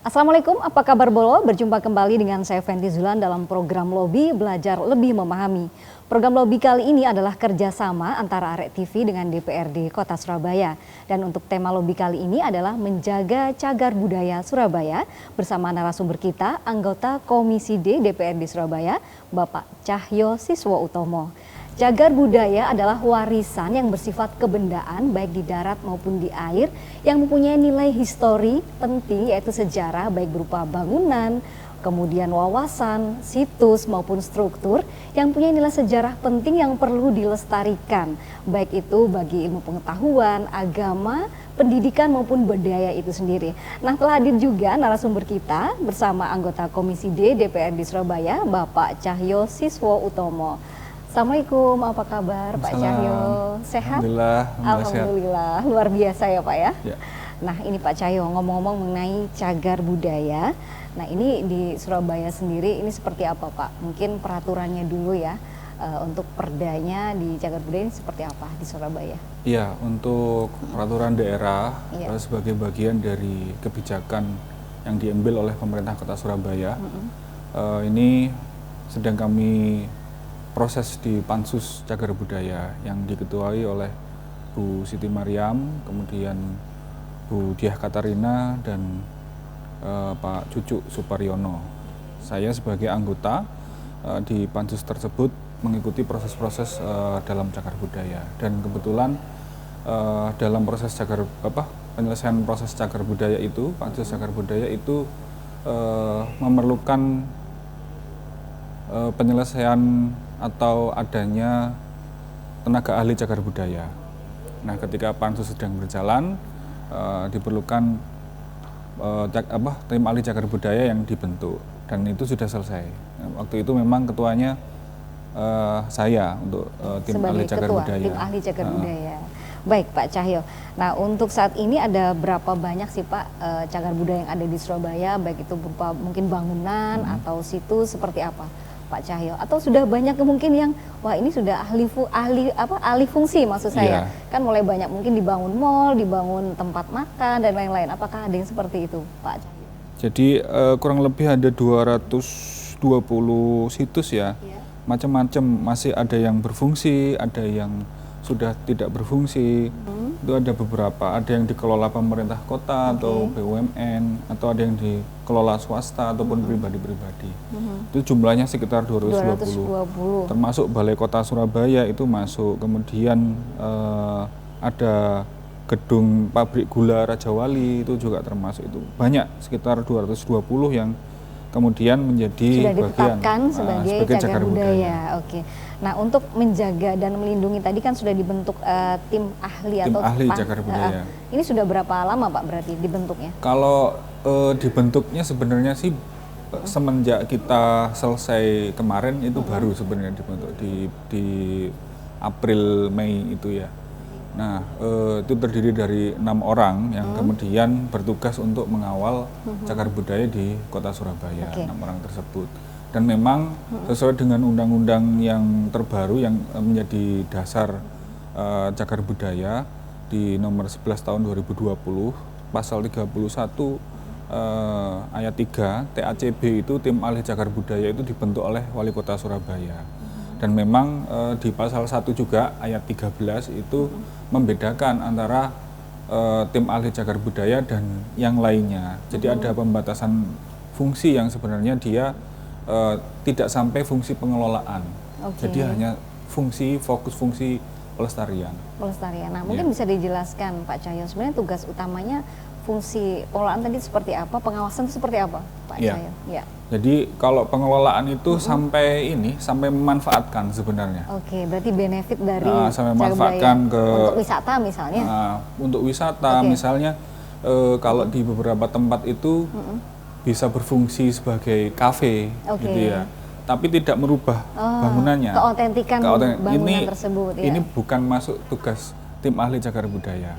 Assalamualaikum, apa kabar Bolo? Berjumpa kembali dengan saya Fenty Zulan dalam program Lobby Belajar Lebih Memahami. Program Lobby kali ini adalah kerjasama antara Arek TV dengan DPRD Kota Surabaya. Dan untuk tema Lobby kali ini adalah menjaga cagar budaya Surabaya bersama narasumber kita, anggota Komisi D DPRD Surabaya, Bapak Cahyo Siswo Utomo. Cagar budaya adalah warisan yang bersifat kebendaan baik di darat maupun di air yang mempunyai nilai histori penting yaitu sejarah baik berupa bangunan, kemudian wawasan, situs maupun struktur yang punya nilai sejarah penting yang perlu dilestarikan baik itu bagi ilmu pengetahuan, agama, pendidikan maupun budaya itu sendiri. Nah, telah hadir juga narasumber kita bersama anggota Komisi D DPRD Surabaya Bapak Cahyo Siswo Utomo. Assalamualaikum, apa kabar Pak Cahyo? Sehat? Alhamdulillah, luar biasa ya Pak ya? Ya. Nah ini Pak Cahyo, ngomong-ngomong mengenai cagar budaya, nah ini di Surabaya sendiri ini seperti apa Pak? Mungkin peraturannya dulu ya, untuk perdanya di cagar budaya ini seperti apa di Surabaya? Iya, untuk peraturan daerah sebagai bagian dari kebijakan yang diambil oleh pemerintah Kota Surabaya, ini sedang kami proses di Pansus Cagar Budaya yang diketuai oleh Bu Siti Mariam, kemudian Bu Diah Katarina dan Pak Cucuk Suparyono. Saya sebagai anggota di Pansus tersebut mengikuti proses-proses dalam cagar budaya dan kebetulan dalam proses penyelesaian proses cagar budaya itu, Pansus Cagar Budaya itu memerlukan penyelesaian atau adanya tenaga ahli cagar budaya. Nah, ketika pansus sedang berjalan, diperlukan tim ahli cagar budaya yang dibentuk dan itu sudah selesai. Nah, waktu itu memang ketuanya saya untuk tim sebagai ahli cagar ketua, budaya. Tim ahli cagar budaya. Baik Pak Cahyo. Nah untuk saat ini ada berapa banyak sih Pak cagar budaya yang ada di Surabaya, baik itu berupa mungkin bangunan atau situs seperti apa? Pak Cahyo, atau sudah banyak mungkin yang wah ini sudah ahli fungsi maksud saya, kan mulai banyak mungkin dibangun mall, dibangun tempat makan dan lain-lain. Apakah ada yang seperti itu Pak Cahyo? Jadi kurang lebih ada 220 situs ya, macam-macam, masih ada yang berfungsi, ada yang sudah tidak berfungsi. Itu ada beberapa, ada yang dikelola pemerintah kota atau BUMN, atau ada yang dikelola swasta ataupun pribadi-pribadi. Itu jumlahnya sekitar 220. Termasuk Balai Kota Surabaya itu masuk, kemudian ada gedung pabrik gula Raja Wali itu juga termasuk. Itu banyak, sekitar 220 yang kemudian menjadi sudah ditetapkan sebagai cagar budaya. Oke. Nah, untuk menjaga dan melindungi tadi kan sudah dibentuk tim ahli tim ahli cagar budaya. Ini sudah berapa lama Pak berarti dibentuknya? Kalau dibentuknya sebenarnya sih semenjak kita selesai kemarin itu baru sebenarnya dibentuk di April Mei itu ya. Nah, itu terdiri dari 6 orang yang kemudian bertugas untuk mengawal cagar budaya di Kota Surabaya, 6 orang tersebut. Dan memang sesuai dengan undang-undang yang terbaru yang menjadi dasar cagar budaya di nomor 11 tahun 2020, pasal 31 ayat 3 TACB itu tim ahli cagar budaya itu dibentuk oleh Wali Kota Surabaya. Dan memang di pasal 1 juga ayat 13 itu membedakan antara tim ahli cagar budaya dan yang lainnya. Jadi ada pembatasan fungsi yang sebenarnya dia tidak sampai fungsi pengelolaan. Jadi hanya fokus fungsi pelestarian. Nah, mungkin bisa dijelaskan Pak Cahyo, sebenarnya tugas utamanya fungsi pengelolaan tadi seperti apa, pengawasan itu seperti apa Pak Cahyo? Ya. Jadi kalau pengelolaan itu sampai memanfaatkan sebenarnya. Oke, berarti benefit dari sampai memanfaatkan untuk wisata misalnya. Untuk wisata misalnya kalau di beberapa tempat itu bisa berfungsi sebagai kafe gitu ya. Tapi tidak merubah bangunannya. Keautentikan bangunan tersebut ya. Ini bukan masuk tugas tim ahli cagar budaya.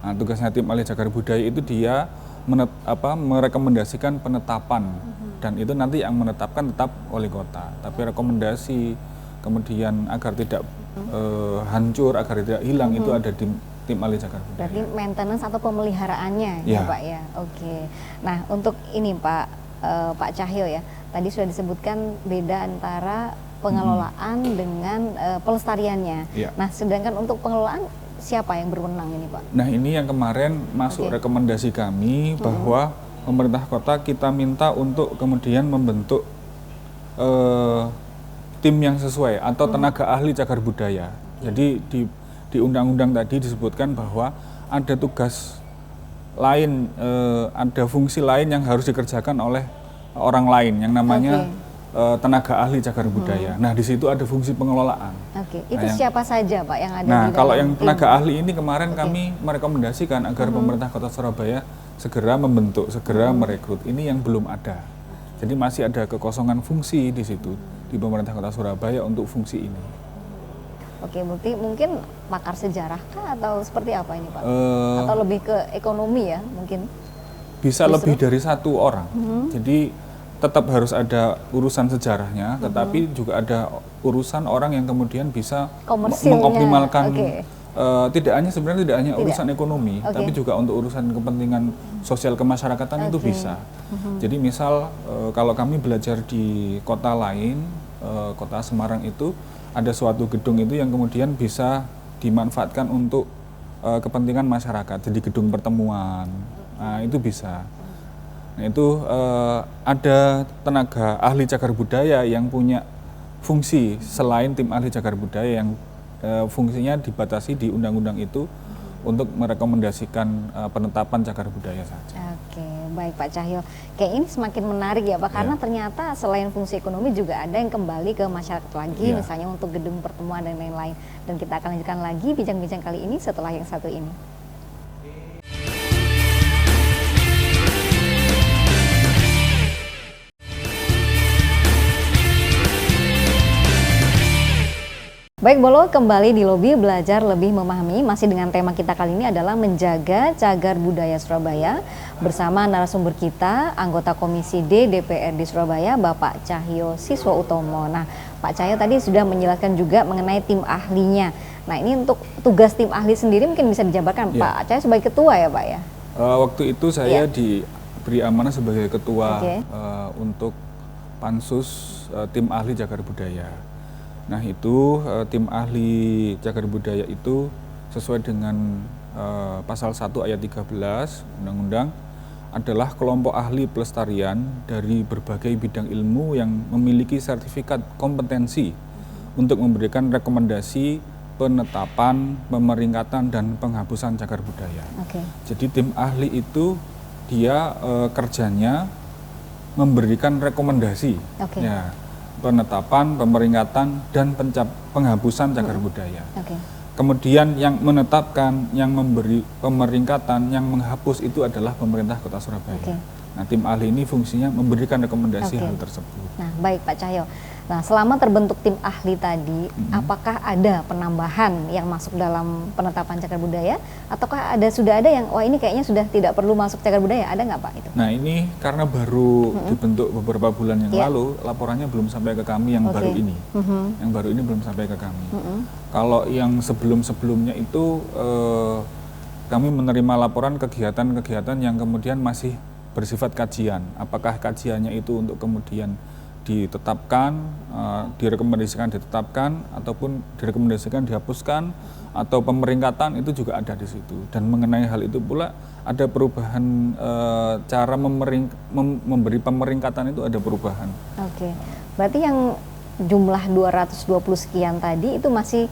Nah, tugasnya tim ahli cagar budaya itu dia merekomendasikan penetapan dan itu nanti yang menetapkan tetap wali kota. Tapi rekomendasi kemudian agar tidak hancur, agar tidak hilang itu ada di tim ahli cagar budaya. Berarti maintenance atau pemeliharaannya ya Pak ya. Oke. Nah untuk ini Pak Cahyo ya, tadi sudah disebutkan beda antara pengelolaan dengan pelestariannya. Nah sedangkan untuk pengelolaan siapa yang berwenang ini Pak? Nah ini yang kemarin masuk rekomendasi kami bahwa pemerintah kota kita minta untuk kemudian membentuk tim yang sesuai atau tenaga ahli cagar budaya. Jadi di undang-undang tadi disebutkan bahwa ada tugas lain, ada fungsi lain yang harus dikerjakan oleh orang lain yang namanya tenaga ahli cagar budaya. Nah di situ ada fungsi pengelolaan. Itu siapa saja Pak yang ada? Nah kalau yang tenaga ahli ini kemarin kami merekomendasikan agar pemerintah Kota Surabaya segera membentuk, segera merekrut. Ini yang belum ada. Jadi masih ada kekosongan fungsi di situ di pemerintah Kota Surabaya untuk fungsi ini. Berarti mungkin pakar sejarah kah atau seperti apa ini Pak? Atau lebih ke ekonomi ya mungkin? Bisa lebih dari satu orang. Jadi tetap harus ada urusan sejarahnya, tetapi juga ada urusan orang yang kemudian bisa mengoptimalkan. Tidak hanya urusan ekonomi, tapi juga untuk urusan kepentingan sosial kemasyarakatan itu bisa. Jadi misal kalau kami belajar di kota lain, kota Semarang itu ada suatu gedung itu yang kemudian bisa dimanfaatkan untuk kepentingan masyarakat, jadi gedung pertemuan, nah itu bisa. Nah itu ada tenaga ahli cagar budaya yang punya fungsi selain tim ahli cagar budaya yang fungsinya dibatasi di undang-undang itu untuk merekomendasikan penetapan cagar budaya saja. Oke, baik Pak Cahyo. Kayak ini semakin menarik ya Pak, karena ternyata selain fungsi ekonomi juga ada yang kembali ke masyarakat lagi, misalnya untuk gedung pertemuan dan lain-lain. Dan kita akan lanjutkan lagi bincang-bincang kali ini setelah yang satu ini. Baik Bolo, kembali di Lobi Belajar Lebih Memahami, masih dengan tema kita kali ini adalah menjaga cagar budaya Surabaya bersama narasumber kita, anggota Komisi D DPRD Surabaya, Bapak Cahyo Siswautomo. Nah, Pak Cahyo tadi sudah menjelaskan juga mengenai tim ahlinya. Nah, ini untuk tugas tim ahli sendiri mungkin bisa dijabarkan, Pak Cahyo sebagai ketua ya Pak ya? Waktu itu saya diberi amanah sebagai ketua untuk pansus tim ahli cagar budaya. Nah itu tim ahli cagar budaya itu sesuai dengan pasal 1 ayat 13 Undang-Undang adalah kelompok ahli pelestarian dari berbagai bidang ilmu yang memiliki sertifikat kompetensi untuk memberikan rekomendasi penetapan, pemeringkatan, dan penghapusan cagar budaya. Jadi tim ahli itu dia kerjanya memberikan rekomendasi. Ya, penetapan, pemeringkatan, dan penghapusan cagar budaya. Kemudian yang menetapkan, yang memberi pemeringkatan, yang menghapus itu adalah pemerintah Kota Surabaya. Nah, tim ahli ini fungsinya memberikan rekomendasi hal tersebut. Nah, baik Pak Cahyo. Nah, selama terbentuk tim ahli tadi, apakah ada penambahan yang masuk dalam penetapan cagar budaya? Ataukah sudah ada yang, wah ini kayaknya sudah tidak perlu masuk cagar budaya, ada nggak Pak itu? Nah ini karena baru dibentuk beberapa bulan yang lalu, laporannya belum sampai ke kami yang baru ini. Yang baru ini belum sampai ke kami. Kalau yang sebelum-sebelumnya itu, kami menerima laporan kegiatan-kegiatan yang kemudian masih bersifat kajian. Apakah kajiannya itu untuk kemudian ditetapkan, direkomendasikan ditetapkan, ataupun direkomendasikan dihapuskan, atau pemeringkatan itu juga ada di situ. Dan mengenai hal itu pula ada perubahan cara memberi pemeringkatan itu ada perubahan. Berarti yang jumlah 220 sekian tadi itu masih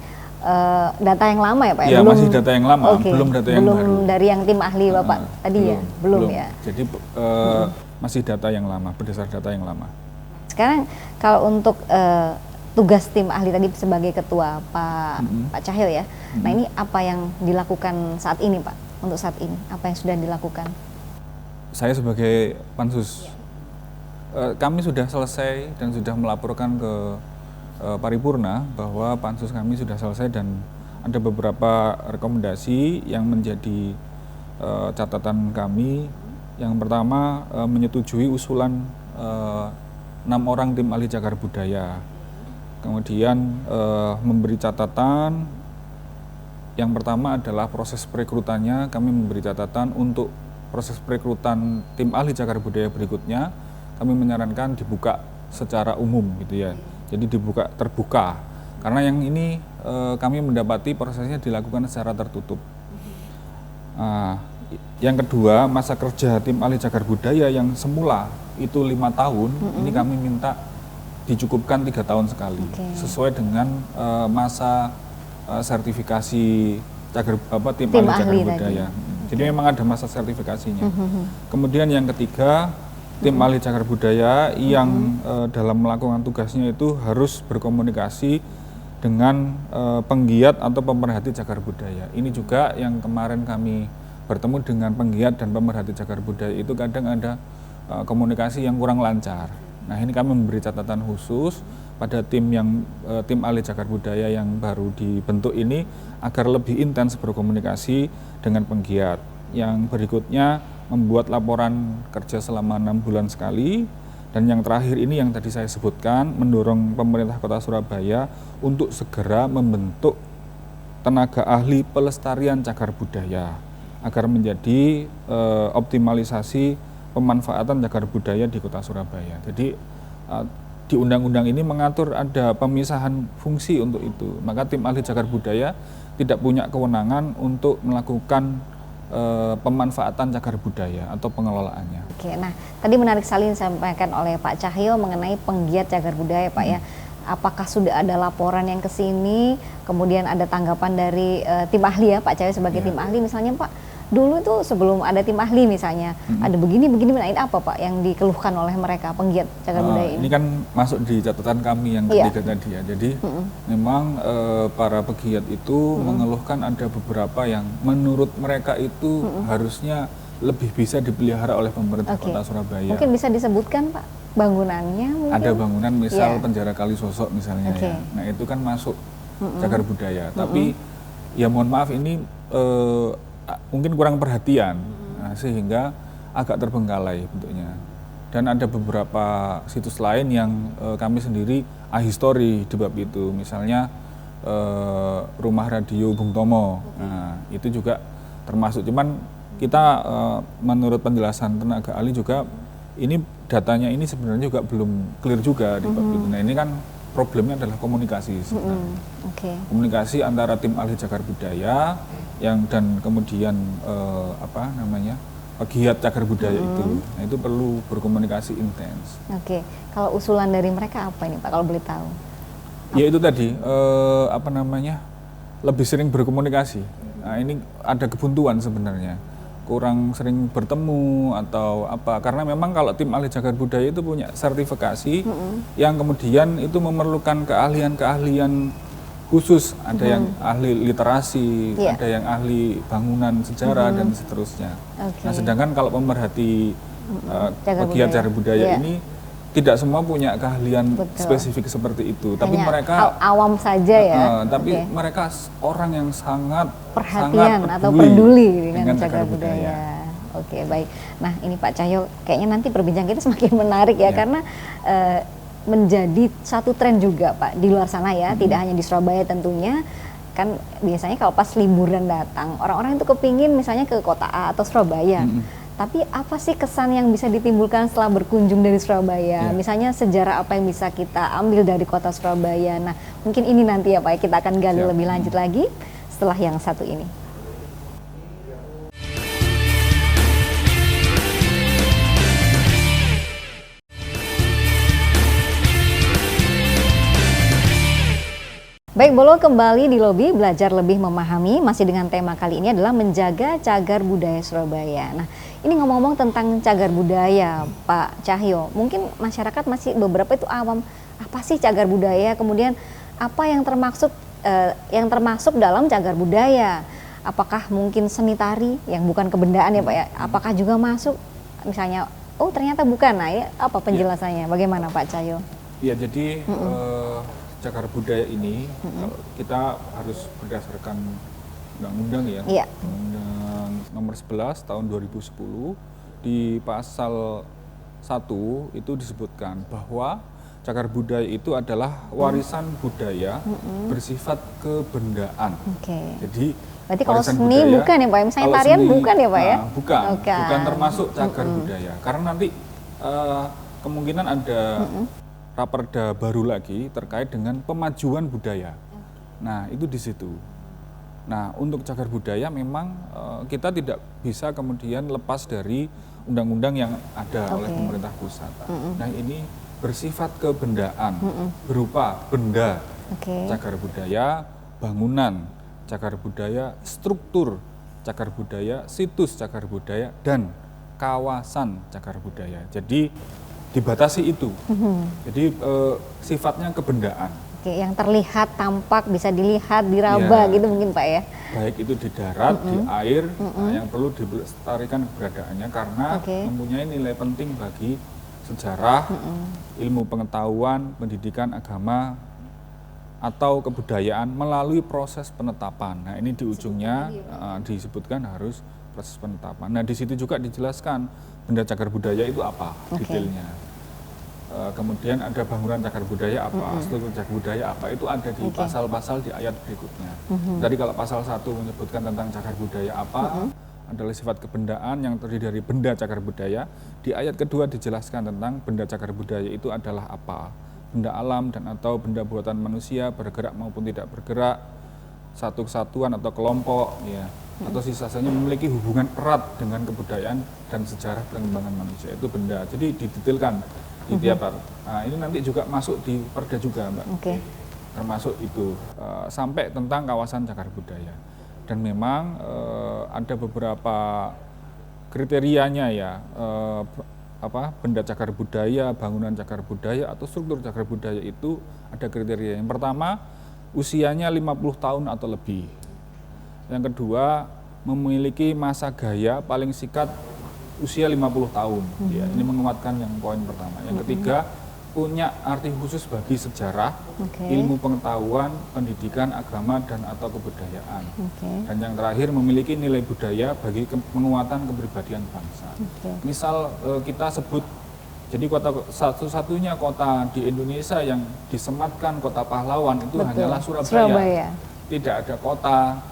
data yang lama ya Pak? Iya, masih data yang lama, belum data yang baru. Belum dari yang tim ahli Bapak tadi ya? Belum ya? Jadi masih data yang lama, berdasar data yang lama. Sekarang kalau untuk tugas tim ahli tadi sebagai ketua Pak Cahyo ya, nah ini apa yang dilakukan saat ini Pak? Untuk saat ini, apa yang sudah dilakukan? Saya sebagai pansus, kami sudah selesai dan sudah melaporkan ke paripurna bahwa pansus kami sudah selesai dan ada beberapa rekomendasi yang menjadi catatan kami. Yang pertama menyetujui usulan 6 orang tim ahli cagar budaya, kemudian memberi catatan Yang pertama adalah proses perekrutannya, kami memberi catatan untuk proses perekrutan tim ahli cagar budaya berikutnya, kami menyarankan dibuka secara umum gitu ya. Jadi dibuka terbuka. Karena yang ini kami mendapati prosesnya dilakukan secara tertutup. Yang kedua, masa kerja tim ahli cagar budaya yang semula itu 5 tahun, ini kami minta dicukupkan 3 tahun sekali, sesuai dengan masa sertifikasi tim ahli cagar budaya. Jadi memang ada masa sertifikasinya. Kemudian yang ketiga, tim ahli cagar budaya yang dalam melakukan tugasnya itu harus berkomunikasi dengan penggiat atau pemerhati cagar budaya. Ini juga yang kemarin kami bertemu dengan penggiat dan pemerhati cagar budaya itu kadang ada komunikasi yang kurang lancar. Nah, ini kami memberi catatan khusus pada tim ahli cagar budaya yang baru dibentuk ini agar lebih intens berkomunikasi dengan penggiat. Yang berikutnya membuat laporan kerja selama 6 bulan sekali, dan yang terakhir ini yang tadi saya sebutkan, mendorong pemerintah Kota Surabaya untuk segera membentuk tenaga ahli pelestarian cagar budaya agar menjadi optimalisasi pemanfaatan cagar budaya di Kota Surabaya. Jadi di undang-undang ini mengatur ada pemisahan fungsi untuk itu. Maka tim ahli cagar budaya tidak punya kewenangan untuk melakukan pemanfaatan cagar budaya atau pengelolaannya. Oke, nah tadi menarik sekali disampaikan oleh Pak Cahyo mengenai penggiat cagar budaya, Pak ya. Apakah sudah ada laporan yang ke sini, kemudian ada tanggapan dari tim ahli ya, Pak Cahyo sebagai tim ahli misalnya, Pak, dulu tuh sebelum ada tim ahli misalnya, ada begini, nah ini apa Pak yang dikeluhkan oleh mereka, penggiat cagar budaya ini? Ini kan masuk di catatan kami yang ketiga tadi ya, jadi memang para pegiat itu mengeluhkan ada beberapa yang menurut mereka itu harusnya lebih bisa dipelihara oleh pemerintah Kota Surabaya. Mungkin bisa disebutkan Pak, bangunannya mungkin? Ada bangunan misal penjara Kalisosok misalnya ya, nah itu kan masuk cagar budaya, tapi ya mohon maaf ini mungkin kurang perhatian, sehingga agak terbengkalai bentuknya. Dan ada beberapa situs lain yang kami sendiri ahistori di bab itu, misalnya rumah radio Bung Tomo, nah itu juga termasuk. Cuman kita menurut penjelasan tenaga ahli juga, ini datanya ini sebenarnya juga belum clear juga di bab itu. Nah ini kan problemnya adalah komunikasi sebenarnya. Komunikasi antara tim ahli cagar budaya dan kemudian pegiat cagar budaya itu. Nah, itu perlu berkomunikasi intens. Kalau usulan dari mereka apa ini Pak, kalau boleh tahu? Ya itu tadi lebih sering berkomunikasi. Nah, ini ada kebuntuan sebenarnya. Kurang sering bertemu atau apa, karena memang kalau tim ahli cagar budaya itu punya sertifikasi yang kemudian itu memerlukan keahlian khusus, ada yang ahli literasi, ada yang ahli bangunan sejarah dan seterusnya. Nah, sedangkan kalau pemerhati pegiat cagar budaya ini tidak semua punya keahlian spesifik seperti itu, tapi mereka awam saja ya. Tapi mereka orang yang sangat perhatian atau peduli dengan cagar budaya. Oke, baik. Nah, ini Pak Cahyo, kayaknya nanti perbincangan kita semakin menarik ya, karena menjadi satu tren juga Pak di luar sana ya, tidak hanya di Surabaya tentunya. Kan biasanya kalau pas liburan datang, orang-orang itu kepingin misalnya ke kota A atau Surabaya. Tapi apa sih kesan yang bisa ditimbulkan setelah berkunjung dari Surabaya? Misalnya sejarah apa yang bisa kita ambil dari kota Surabaya? Nah, mungkin ini nanti ya Pak, kita akan gali lebih lanjut lagi setelah yang satu ini. Baik, Bolo kembali di Lobi Belajar Lebih Memahami, masih dengan tema kali ini adalah menjaga cagar budaya Surabaya. Nah, ini ngomong-ngomong tentang cagar budaya, Pak Cahyo, mungkin masyarakat masih beberapa itu awam, apa sih cagar budaya, kemudian apa yang termasuk dalam cagar budaya? Apakah mungkin seni tari yang bukan kebendaan ya Pak ya? Apakah juga masuk? Misalnya, oh ternyata bukan, nah ini apa penjelasannya? Bagaimana Pak Cahyo? Ya, jadi cagar budaya ini kita harus berdasarkan undang-undang ya, Undang nomor 11 tahun 2010 di pasal 1 itu disebutkan bahwa cagar budaya itu adalah warisan budaya bersifat kebendaan. Jadi berarti kalau seni bukan ya Pak? Misalnya tarian seni, bukan ya Pak ya? Bukan termasuk cagar budaya. Karena nanti kemungkinan ada raperda baru lagi terkait dengan pemajuan budaya. Nah, itu di situ. Nah, untuk cagar budaya memang kita tidak bisa kemudian lepas dari undang-undang yang ada oleh pemerintah pusat. Nah, ini bersifat kebendaan, berupa benda, cagar budaya, bangunan, cagar budaya, struktur cagar budaya, situs cagar budaya, dan kawasan cagar budaya. Jadi dibatasi itu. Jadi sifatnya kebendaan. Yang terlihat, tampak, bisa dilihat, diraba gitu mungkin Pak ya? Baik itu di darat, di air, yang perlu dilestarikan keberadaannya karena mempunyai nilai penting bagi sejarah, ilmu pengetahuan, pendidikan agama, atau kebudayaan melalui proses penetapan. Nah, ini di ujungnya disebutkan harus proses penetapan. Nah, di situ juga dijelaskan benda cagar budaya itu apa detailnya. Kemudian ada bangunan cagar budaya apa, struktur cagar budaya apa, itu ada di pasal-pasal di ayat berikutnya. Jadi kalau pasal 1 menyebutkan tentang cagar budaya apa, adalah sifat kebendaan yang terdiri dari benda cagar budaya. Di ayat kedua dijelaskan tentang benda cagar budaya itu adalah apa. Benda alam dan atau benda buatan manusia, bergerak maupun tidak bergerak, satu kesatuan atau kelompok, ya, atau sisanya memiliki hubungan erat dengan kebudayaan dan sejarah perkembangan manusia, itu benda. Jadi didetailkan di tiap part. Nah, ini nanti juga masuk di perda juga, Mbak. Termasuk itu sampai tentang kawasan cagar budaya. Dan memang ada beberapa kriterianya ya, benda cagar budaya, bangunan cagar budaya atau struktur cagar budaya itu ada kriteria. Yang pertama, usianya 50 tahun atau lebih. Yang kedua, memiliki masa gaya paling singkat usia 50 tahun. Ya, ini menguatkan yang poin pertama. Yang ketiga, punya arti khusus bagi sejarah, ilmu pengetahuan, pendidikan, agama, dan atau kebudayaan. Dan yang terakhir, memiliki nilai budaya bagi penguatan kepribadian bangsa. Misal kita sebut, jadi kota satu-satunya kota di Indonesia yang disematkan kota pahlawan itu hanyalah Surabaya. Tidak ada kota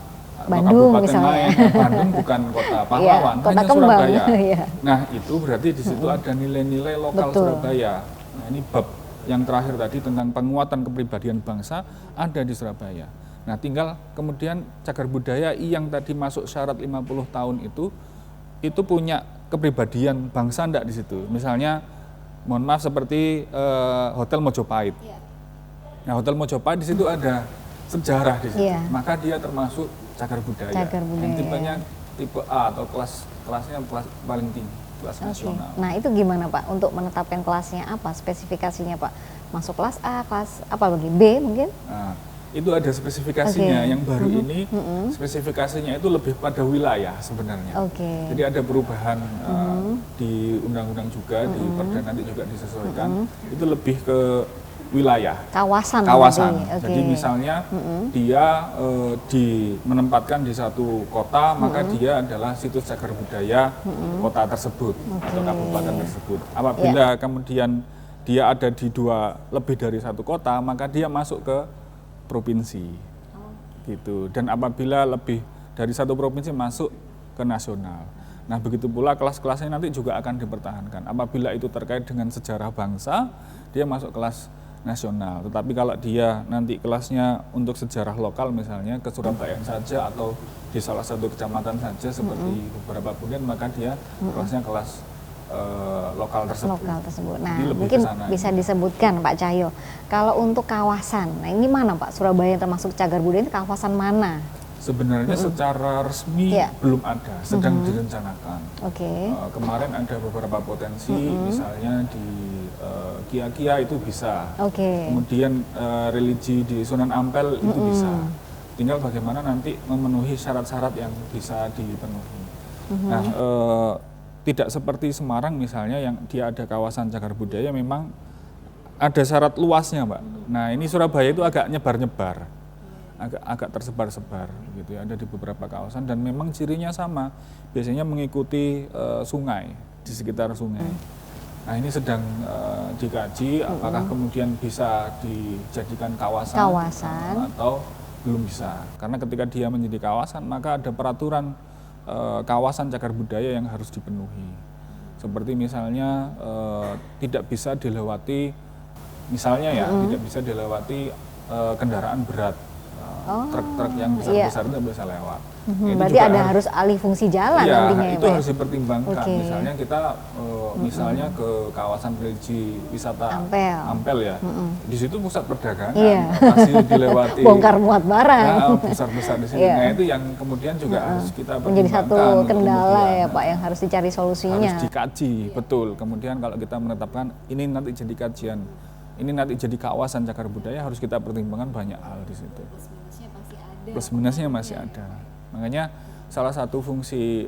Bandung lain, misalnya. Bandung bukan kota pahlawan, kota hanya kembang. Surabaya. Nah, itu berarti di situ ada nilai-nilai lokal Surabaya. Nah, ini bab yang terakhir tadi tentang penguatan kepribadian bangsa ada di Surabaya. Nah, tinggal kemudian cagar budaya yang tadi masuk syarat 50 tahun itu punya kepribadian bangsa enggak di situ. Misalnya, mohon maaf seperti Hotel Mojopahit. Nah, Hotel Mojopahit di situ ada sejarah di situ. Maka dia termasuk cagar budaya. Yang tipenya tipe A atau kelasnya paling tinggi, kelas nasional. Nah, itu gimana Pak untuk menetapkan kelasnya apa, spesifikasinya Pak? Masuk kelas A, kelas apa lagi? B mungkin? Nah, itu ada spesifikasinya. Yang baru ini spesifikasinya itu lebih pada wilayah sebenarnya. Jadi ada perubahan di undang-undang juga, di perda nanti juga disesuaikan. Itu lebih ke wilayah, kawasan. Jadi misalnya dia menempatkan di satu kota, maka dia adalah situs cagar budaya kota tersebut atau kabupaten tersebut. Apabila kemudian dia ada di lebih dari satu kota, maka dia masuk ke provinsi, gitu. Dan apabila lebih dari satu provinsi masuk ke nasional. Nah, begitu pula kelas-kelasnya nanti juga akan dipertahankan. Apabila itu terkait dengan sejarah bangsa, dia masuk kelas nasional. Tetapi kalau dia nanti kelasnya untuk sejarah lokal misalnya ke Surabaya saja atau di salah satu kecamatan saja seperti beberapa bulan, maka dia kelasnya kelas lokal tersebut. Nah, mungkin bisa disebutkan Pak Cahyo, kalau untuk kawasan, nah ini mana Pak? Surabaya termasuk cagar budaya itu kawasan mana? Sebenarnya secara resmi belum ada, sedang direncanakan. Kemarin ada beberapa potensi, misalnya di Kia-Kia itu bisa. Kemudian religi di Sunan Ampel itu bisa. Tinggal bagaimana nanti memenuhi syarat-syarat yang bisa dipenuhi. Nah, tidak seperti Semarang misalnya yang dia ada kawasan cagar budaya, memang ada syarat luasnya, Mbak. Nah, ini Surabaya itu agak nyebar-nyebar. Agak tersebar-sebar gitu ya, ada di beberapa kawasan dan memang cirinya sama, biasanya mengikuti sungai, di sekitar sungai. Nah ini sedang dikaji apakah kemudian bisa dijadikan kawasan atau belum bisa. Karena ketika dia menjadi kawasan maka ada peraturan kawasan cagar budaya yang harus dipenuhi. Seperti misalnya tidak bisa dilewati, misalnya ya tidak bisa dilewati kendaraan berat, truk-truk yang besar-besar itu bisa lewat. Berarti ada harus alih fungsi jalan nantinya ya, itu Pak? harus dipertimbangkan. Misalnya kita misalnya ke kawasan religi wisata Ampel ya, di situ pusat perdagangan, masih dilewati bongkar muat barang besar-besar di sini. Nah itu yang kemudian juga harus kita pertimbangkan. Menjadi satu kendala ya Pak yang harus dicari solusinya. Harus dikaji, betul. Kemudian kalau kita menetapkan ini nanti jadi kajian, ini nanti jadi kawasan cagar budaya, harus kita pertimbangkan banyak hal di situ. Plus minusnya masih ada. Makanya salah satu fungsi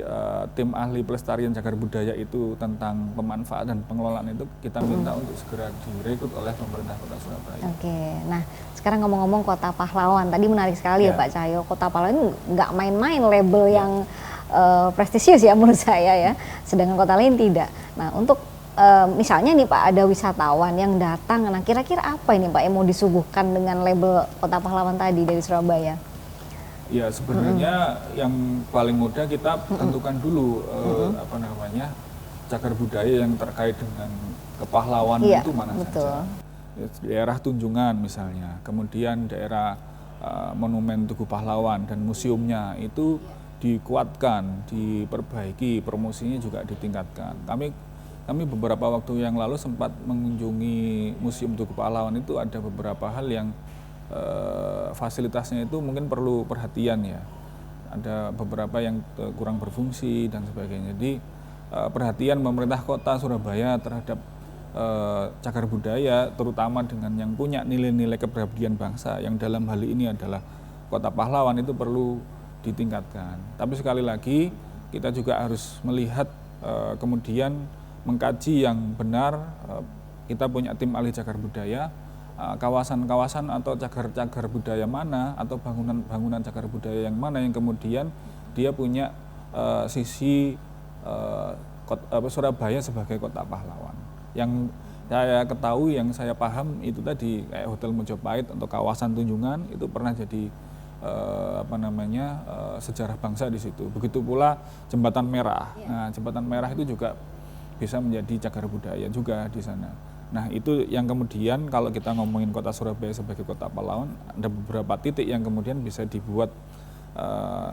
tim ahli pelestarian cagar budaya itu tentang pemanfaatan dan pengelolaan itu kita minta untuk segera direkrut oleh pemerintah Kota Surabaya. Oke, nah sekarang ngomong-ngomong Kota Pahlawan, tadi menarik sekali ya Pak Cahyo, Kota Pahlawan ini nggak main-main label yang prestisius ya menurut saya ya, sedangkan kota lain tidak. Nah untuk misalnya nih Pak ada wisatawan yang datang, nah kira-kira apa ini Pak yang mau disuguhkan dengan label Kota Pahlawan tadi dari Surabaya? Ya sebenarnya yang paling mudah kita tentukan dulu cagar budaya yang terkait dengan kepahlawan itu mana saja. Daerah Tunjungan misalnya, kemudian daerah Monumen Tugu Pahlawan dan museumnya itu dikuatkan, diperbaiki, promosinya juga ditingkatkan. Kami beberapa waktu yang lalu sempat mengunjungi Museum Tugu Pahlawan, itu ada beberapa hal yang fasilitasnya itu mungkin perlu perhatian ya. Ada beberapa yang kurang berfungsi dan sebagainya. Jadi perhatian pemerintah Kota Surabaya terhadap cagar budaya, terutama dengan yang punya nilai-nilai kepribadian bangsa, yang dalam hal ini adalah Kota Pahlawan, itu perlu ditingkatkan. Tapi sekali lagi kita juga harus melihat kemudian mengkaji yang benar. Kita punya tim ahli cagar budaya, kawasan-kawasan atau cagar budaya mana atau bangunan cagar budaya yang mana yang kemudian dia punya sisi Surabaya sebagai Kota Pahlawan. Yang saya ketahui, yang saya paham itu tadi kayak Hotel Mojopahit atau kawasan Tunjungan itu pernah jadi sejarah bangsa di situ. Begitu pula Jembatan Merah. Nah, Jembatan Merah itu juga bisa menjadi cagar budaya juga di sana. Nah itu yang kemudian kalau kita ngomongin Kota Surabaya sebagai Kota Pahlawan, ada beberapa titik yang kemudian bisa dibuat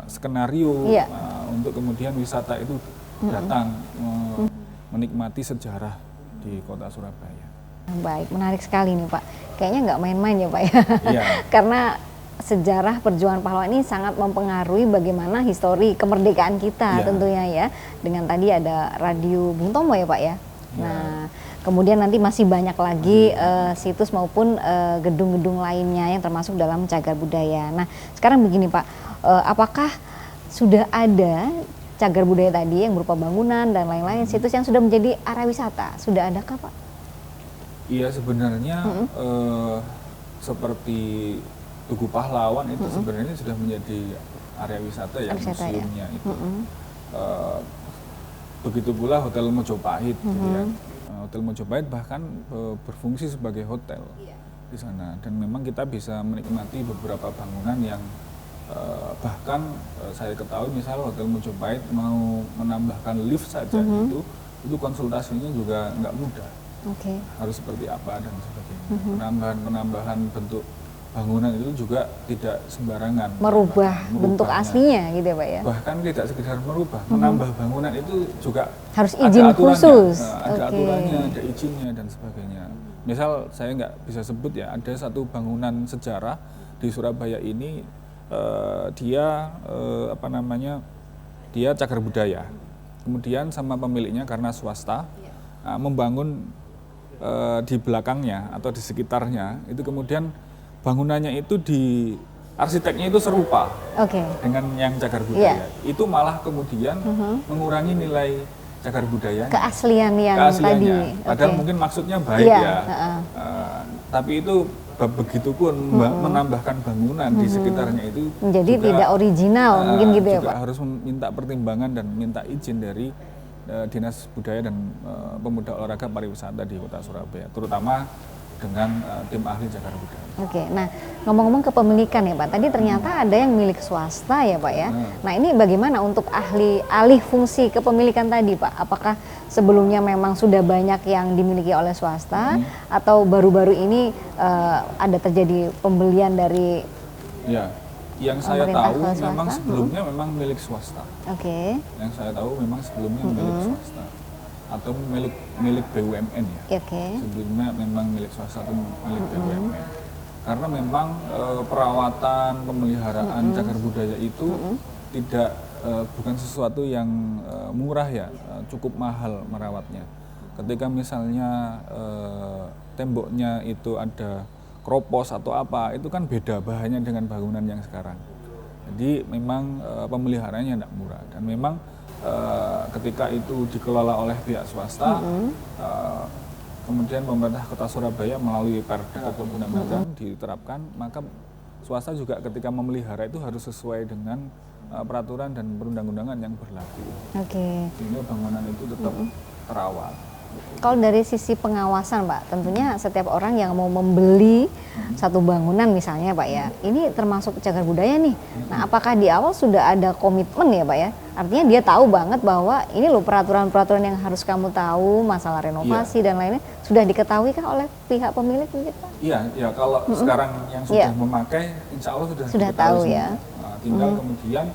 skenario untuk kemudian wisata itu datang menikmati sejarah di Kota Surabaya. Baik, menarik sekali nih Pak. Kayaknya nggak main-main ya Pak ya. Karena sejarah perjuangan pahlawan ini sangat mempengaruhi bagaimana histori kemerdekaan kita tentunya ya. Dengan tadi ada Radio Bung Tomo ya Pak ya. Nah, kemudian nanti masih banyak lagi situs maupun gedung-gedung lainnya yang termasuk dalam cagar budaya. Nah, sekarang begini Pak, apakah sudah ada cagar budaya tadi yang berupa bangunan dan lain-lain, situs yang sudah menjadi area wisata? Sudah adakah Pak? Iya, sebenarnya seperti Tugu Pahlawan itu sebenarnya sudah menjadi area wisata ya, museumnya itu. Begitu pula Hotel Mojopahit, gitu ya. Hotel Mojopahit bahkan berfungsi sebagai hotel di sana, dan memang kita bisa menikmati beberapa bangunan yang bahkan saya ketahui misal Hotel Mojopahit mau menambahkan lift saja itu konsultasinya juga nggak mudah. Harus seperti apa dan sebagainya. Penambahan bentuk bangunan itu juga tidak sembarangan. Merubah bentuk aslinya gitu ya Pak ya? Bahkan tidak sekedar merubah, menambah bangunan itu juga harus izin khusus. Ada aturannya, ada izinnya dan sebagainya. Misal saya nggak bisa sebut ya, ada satu bangunan sejarah di Surabaya ini, dia dia cagar budaya. Kemudian sama pemiliknya karena swasta membangun di belakangnya atau di sekitarnya itu, kemudian bangunannya itu arsiteknya itu serupa dengan yang cagar budaya. Itu malah kemudian mengurangi nilai cagar budaya, keaslian yang tadi. Padahal mungkin maksudnya baik tapi itu begitu pun menambahkan bangunan di sekitarnya itu menjadi juga tidak original mungkin gitu ya Pak. Harus minta pertimbangan dan minta izin dari Dinas Budaya dan Pemuda Olahraga Pariwisata di Kota Surabaya, terutama dengan tim ahli cagar budaya. Oke, nah ngomong-ngomong kepemilikan ya Pak, tadi ternyata ada yang milik swasta ya Pak ya. Nah ini bagaimana untuk alih fungsi kepemilikan tadi Pak? Apakah sebelumnya memang sudah banyak yang dimiliki oleh swasta atau baru-baru ini ada terjadi pembelian dari? Ya, yang saya tahu memang sebelumnya memang milik swasta. Oke. Yang saya tahu memang sebelumnya milik swasta atau milik BUMN ya. Sebelumnya memang milik swasta atau milik BUMN. Karena memang perawatan, pemeliharaan cagar budaya itu tidak bukan sesuatu yang murah ya, cukup mahal merawatnya. Ketika misalnya temboknya itu ada kropos atau apa, itu kan beda bahannya dengan bangunan yang sekarang. Jadi memang pemeliharaannya tidak murah dan memang ketika itu dikelola oleh pihak swasta, kemudian pemerintah Kota Surabaya melalui Perda atau undang-undang diterapkan, maka swasta juga ketika memelihara itu harus sesuai dengan peraturan dan perundang-undangan yang berlaku. Sehingga bangunan itu tetap terawat. Kalau dari sisi pengawasan Pak, tentunya setiap orang yang mau membeli satu bangunan misalnya Pak ya, ini termasuk cagar budaya nih. Nah apakah di awal sudah ada komitmen ya Pak ya? Artinya dia tahu banget bahwa ini loh peraturan-peraturan yang harus kamu tahu, masalah renovasi dan lainnya, sudah diketahui kah oleh pihak pemilik gitu Pak? Iya, kalau sekarang yang sudah memakai, insya Allah sudah tahu ya. Nah, tinggal kemudian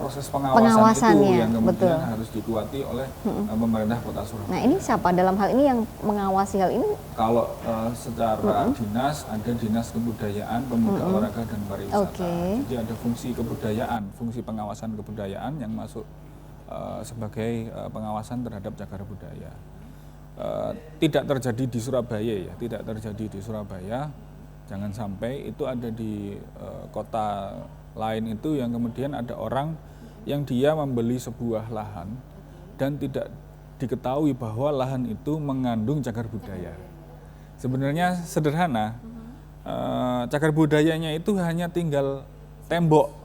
proses pengawasan itu yang kemudian harus dikuati oleh pemerintah Kota Surabaya. Nah ini siapa dalam hal ini yang mengawasi hal ini? Kalau secara dinas, ada Dinas Kebudayaan, Pemuda Olahraga dan Pariwisata. Jadi ada fungsi kebudayaan, fungsi pengawasan kebudayaan yang masuk sebagai pengawasan terhadap cagar budaya. Tidak terjadi di Surabaya ya, tidak terjadi di Surabaya. Jangan sampai itu ada di kota lain itu yang kemudian ada orang yang dia membeli sebuah lahan dan tidak diketahui bahwa lahan itu mengandung cagar budaya. Sebenarnya sederhana, cagar budayanya itu hanya tinggal tembok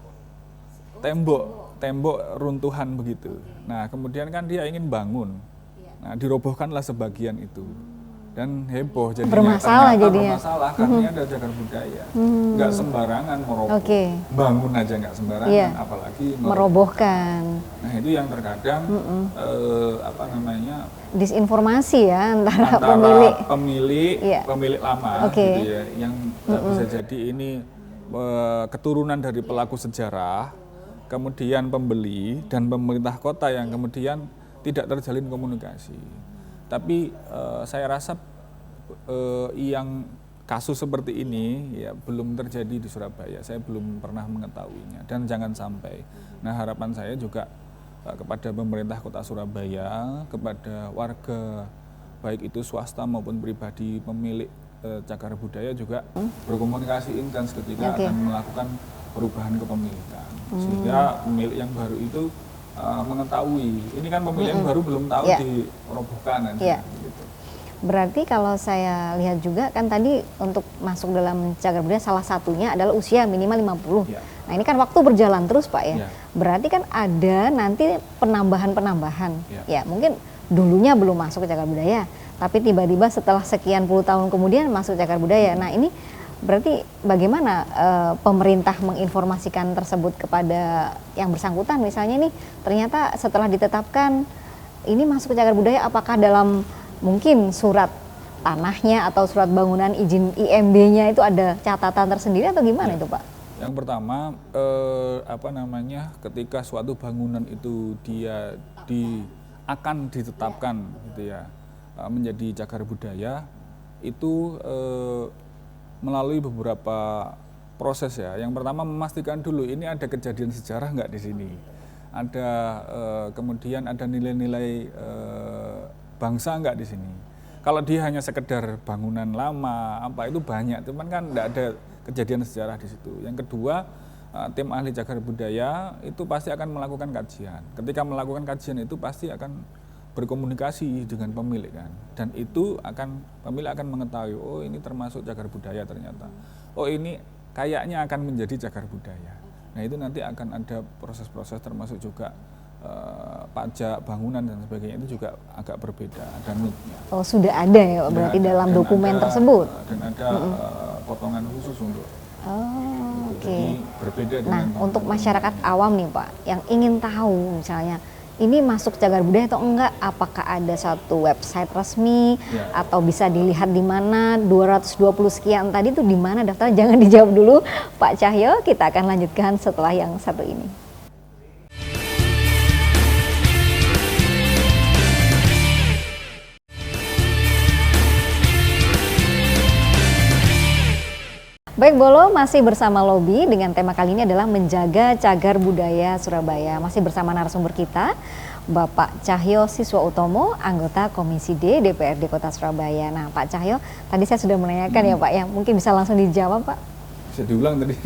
runtuhan begitu. Nah kemudian kan dia ingin bangun, nah dirobohkanlah sebagian itu. Dan heboh jadinya, bermasalah karena ada cagar budaya, nggak sembarangan meroboh, bangun aja nggak sembarangan, apalagi merobohkan. Nah itu yang terkadang disinformasi ya antara pemilik lama, gitu ya, yang bisa jadi ini keturunan dari pelaku sejarah, kemudian pembeli dan pemerintah kota yang kemudian tidak terjalin komunikasi. Tapi saya rasa yang kasus seperti ini ya belum terjadi di Surabaya. Saya belum pernah mengetahuinya dan jangan sampai. Nah harapan saya juga kepada pemerintah Kota Surabaya, kepada warga baik itu swasta maupun pribadi pemilik cagar budaya juga berkomunikasi intens ketika akan melakukan perubahan kepemilikan. Sehingga pemilik yang baru itu mengetahui, ini kan pemilik yang baru belum tahu dirobohkan gitu. Berarti kalau saya lihat juga kan tadi untuk masuk dalam cagar budaya salah satunya adalah usia minimal 50. Nah ini kan waktu berjalan terus Pak ya. Berarti kan ada nanti penambahan-penambahan. Ya mungkin dulunya belum masuk ke cagar budaya, tapi tiba-tiba setelah sekian puluh tahun kemudian masuk cagar budaya. Nah ini berarti bagaimana pemerintah menginformasikan tersebut kepada yang bersangkutan, misalnya nih ternyata setelah ditetapkan ini masuk ke cagar budaya, apakah dalam mungkin surat tanahnya atau surat bangunan izin IMB-nya itu ada catatan tersendiri atau gimana itu Pak? Yang pertama ketika suatu bangunan itu dia akan ditetapkan gitu ya menjadi cagar budaya itu melalui beberapa proses ya. Yang pertama memastikan dulu ini ada kejadian sejarah nggak di sini, ada kemudian ada nilai-nilai bangsa nggak di sini. Kalau dia hanya sekedar bangunan lama apa itu banyak, cuman kan nggak ada kejadian sejarah di situ. Yang kedua tim ahli cagar budaya itu pasti akan melakukan kajian. Ketika melakukan kajian itu pasti akan berkomunikasi dengan pemilik kan, dan itu pemilik akan mengetahui oh ini termasuk cagar budaya ternyata, oh ini kayaknya akan menjadi cagar budaya. Nah itu nanti akan ada proses-proses termasuk juga pajak bangunan dan sebagainya itu juga agak berbeda dan Oh, sudah ada ya berarti dalam dokumen tersebut. Dan ada potongan khusus untuk Oh, oke. Jadi berbeda Nah, dengan untuk masyarakat awam nih Pak, yang ingin tahu misalnya ini masuk cagar budaya atau enggak, apakah ada satu website resmi atau bisa dilihat di mana 220 sekian tadi tuh di mana daftar? Jangan dijawab dulu Pak Cahyo, kita akan lanjutkan setelah yang satu ini. Baik Bolo, masih bersama Lobby dengan tema kali ini adalah menjaga cagar budaya Surabaya. Masih bersama narasumber kita, Bapak Cahyo Siswa Utomo, anggota Komisi D DPRD Kota Surabaya. Nah Pak Cahyo, tadi saya sudah menanyakan ya Pak, yang mungkin bisa langsung dijawab Pak. Bisa diulang tadi.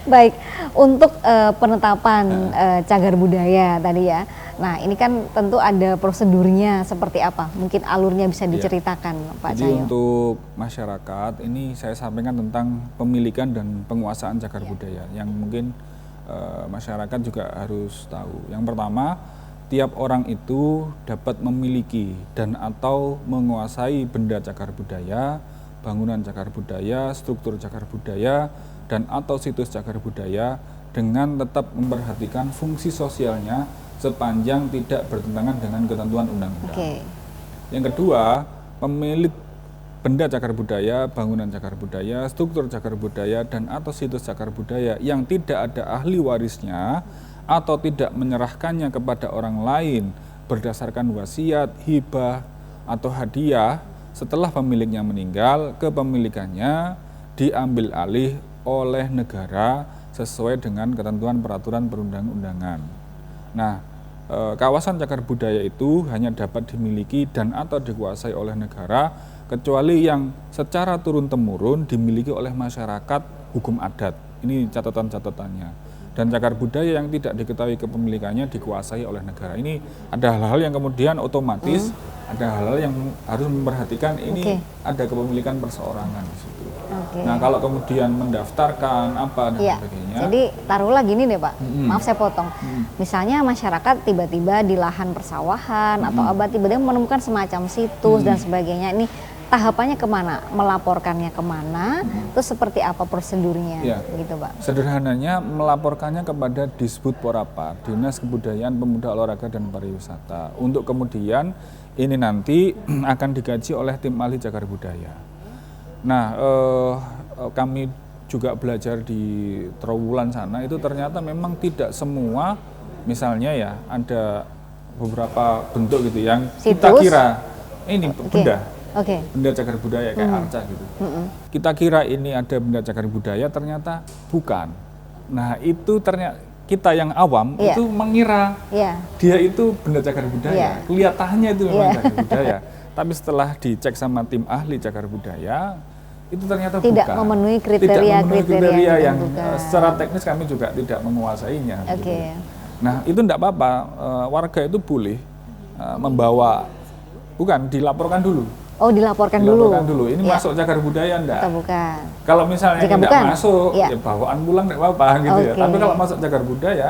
Baik, untuk penetapan cagar budaya tadi ya. Nah ini kan tentu ada prosedurnya seperti apa? Mungkin alurnya bisa diceritakan Pak Cahyo. Jadi untuk masyarakat ini saya sampaikan tentang pemilikan dan penguasaan cagar budaya yang mungkin masyarakat juga harus tahu. Yang pertama, tiap orang itu dapat memiliki dan atau menguasai benda cagar budaya, bangunan cagar budaya, struktur cagar budaya, dan atau situs cagar budaya dengan tetap memperhatikan fungsi sosialnya sepanjang tidak bertentangan dengan ketentuan undang-undang. Yang kedua, pemilik benda cagar budaya, bangunan cagar budaya, struktur cagar budaya, dan atau situs cagar budaya yang tidak ada ahli warisnya atau tidak menyerahkannya kepada orang lain berdasarkan wasiat, hibah, atau hadiah setelah pemiliknya meninggal, kepemilikannya diambil alih oleh negara sesuai dengan ketentuan peraturan perundang-undangan. Nah, kawasan cagar budaya itu hanya dapat dimiliki dan atau dikuasai oleh negara kecuali yang secara turun-temurun dimiliki oleh masyarakat hukum adat. Ini catatan-catatannya. Dan cagar budaya yang tidak diketahui kepemilikannya dikuasai oleh negara. Ini ada hal-hal yang kemudian otomatis ada hal-hal yang harus memperhatikan ini ada kepemilikan perseorangan di situ. Nah, kalau kemudian mendaftarkan apa dan sebagainya. Jadi taruhlah gini deh Pak, maaf saya potong. Misalnya masyarakat tiba-tiba di lahan persawahan atau apa tiba-tiba menemukan semacam situs dan sebagainya. Ini tahapannya kemana? Melaporkannya kemana? Terus seperti apa prosedurnya? Gitu Pak. Sederhananya melaporkannya kepada Disbud Porapar, Dinas Kebudayaan Pemuda Olahraga dan Pariwisata. Untuk kemudian ini nanti akan dikaji oleh tim ahli cagar budaya. Nah, kami juga belajar di Trowulan sana itu ternyata memang tidak semua, misalnya ya ada beberapa bentuk gitu yang kita kira ini benda, benda cagar budaya kayak arca gitu. Kita kira ini ada benda cagar budaya, ternyata bukan. Nah itu ternyata kita yang awam itu mengira dia itu benda cagar budaya, kelihatannya itu memang cagar budaya. Tapi setelah dicek sama tim ahli cagar budaya, itu ternyata tidak bukan. memenuhi kriteria yang secara teknis kami juga tidak menguasainya. Gitu. Nah itu tidak apa-apa, warga itu boleh membawa, bukan dilaporkan dulu. Oh dilaporkan dulu. Ini masuk cagar budaya enggak? Atau bukan? Kalau misalnya tidak masuk, ya bawaan pulang enggak apa-apa gitu ya. Tapi kalau masuk cagar budaya,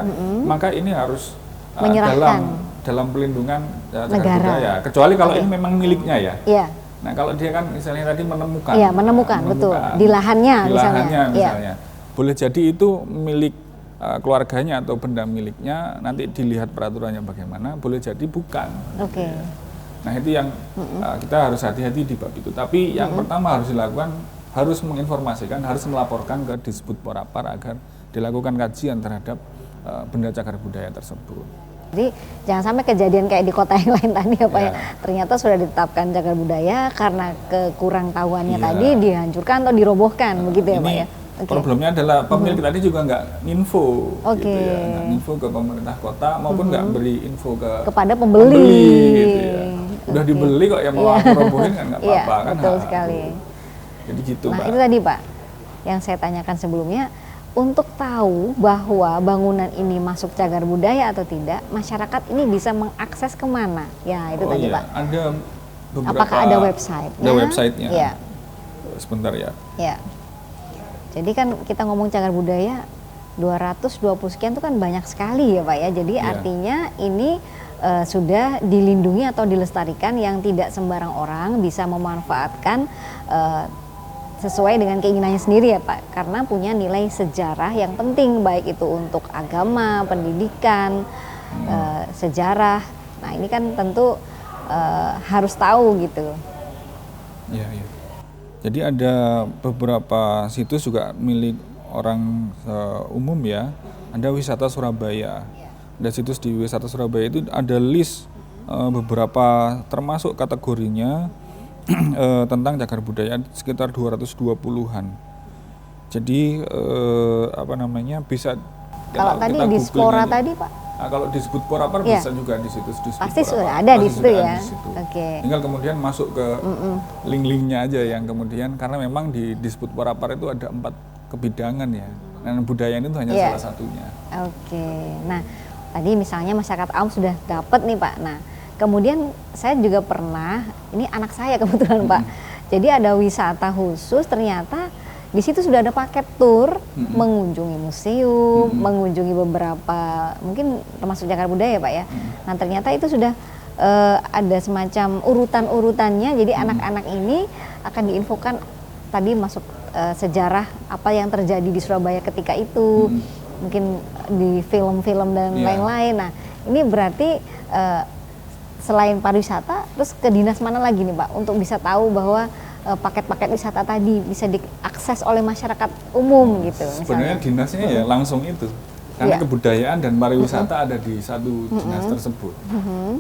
maka ini harus dalam pelindungan cagar budaya. Kecuali kalau ini memang miliknya ya. Nah kalau dia kan misalnya tadi menemukan. Iya menemukan, betul. Di lahannya misalnya. Boleh jadi itu milik keluarganya atau benda miliknya, nanti dilihat peraturannya bagaimana, boleh jadi bukan. Nah itu yang kita harus hati-hati di bab itu. Tapi yang pertama harus dilakukan, harus menginformasikan, harus melaporkan ke Disbud Porapar agar dilakukan kajian terhadap benda cagar budaya tersebut. Jadi jangan sampai kejadian kayak di kota yang lain tadi ya Pak ya. Ternyata sudah ditetapkan cagar budaya karena kekurang tahuannya tadi dihancurkan atau dirobohkan begitu ya Pak ya. Problemnya adalah pemilik tadi juga nggak info, gitu ya, nggak info ke pemerintah kota maupun nggak beri info kepada pembeli. Gitu ya. Udah dibeli kok yang mau robohin kan nggak apa-apa kan. Betul sekali. Jadi gitu Pak. Pak. Itu tadi Pak yang saya tanyakan sebelumnya. Untuk tahu bahwa bangunan ini masuk cagar budaya atau tidak, masyarakat ini bisa mengakses kemana? Ya itu tadi Pak. Ada beberapa. Apakah ada website? Ada websitenya. Ya. Sebentar ya. Ya. Jadi kan kita ngomong cagar budaya, 220 sekian itu kan banyak sekali ya Pak ya. Jadi Iya. artinya ini sudah dilindungi atau dilestarikan yang tidak sembarang orang bisa memanfaatkan sesuai dengan keinginannya sendiri ya Pak. Karena punya nilai sejarah yang penting baik itu untuk agama, pendidikan, sejarah. Nah ini kan tentu harus tahu gitu. Iya, iya. Jadi ada beberapa situs juga milik orang umum ya. Ada Wisata Surabaya. Ada situs di Wisata Surabaya itu ada list beberapa termasuk kategorinya tentang cagar budaya sekitar 220-an. Jadi apa namanya bisa Kalau tadi kita di googling Spora ini. tadi Pak, Nah, kalau disebut Porapar Iya. bisa juga di situs disebut pasti Porapar. sudah ada di Pasti situ sudah ya. ada di situ. Oke. Tinggal kemudian masuk ke link-linknya aja yang kemudian karena memang di disebut Porapar itu ada 4 kebidangan ya. Dan budaya itu hanya Iya. salah satunya. Oke. Nah, tadi misalnya masyarakat awam sudah dapat nih Pak. Nah, kemudian saya juga pernah, ini anak saya kebetulan Pak. Jadi ada wisata khusus ternyata di situ sudah ada paket tur mengunjungi museum, mengunjungi beberapa mungkin termasuk cagar budaya Pak ya. Nah, ternyata itu sudah ada semacam urutan-urutannya. Jadi anak-anak ini akan diinfokan tadi masuk sejarah apa yang terjadi di Surabaya ketika itu, mungkin di film-film dan Iya. lain-lain. Nah, ini berarti selain pariwisata, terus ke dinas mana lagi nih Pak untuk bisa tahu bahwa paket-paket wisata tadi bisa diakses oleh masyarakat umum gitu Sebenarnya misalnya. dinasnya ya langsung itu. Karena Iya. kebudayaan dan pariwisata ada di satu dinas tersebut.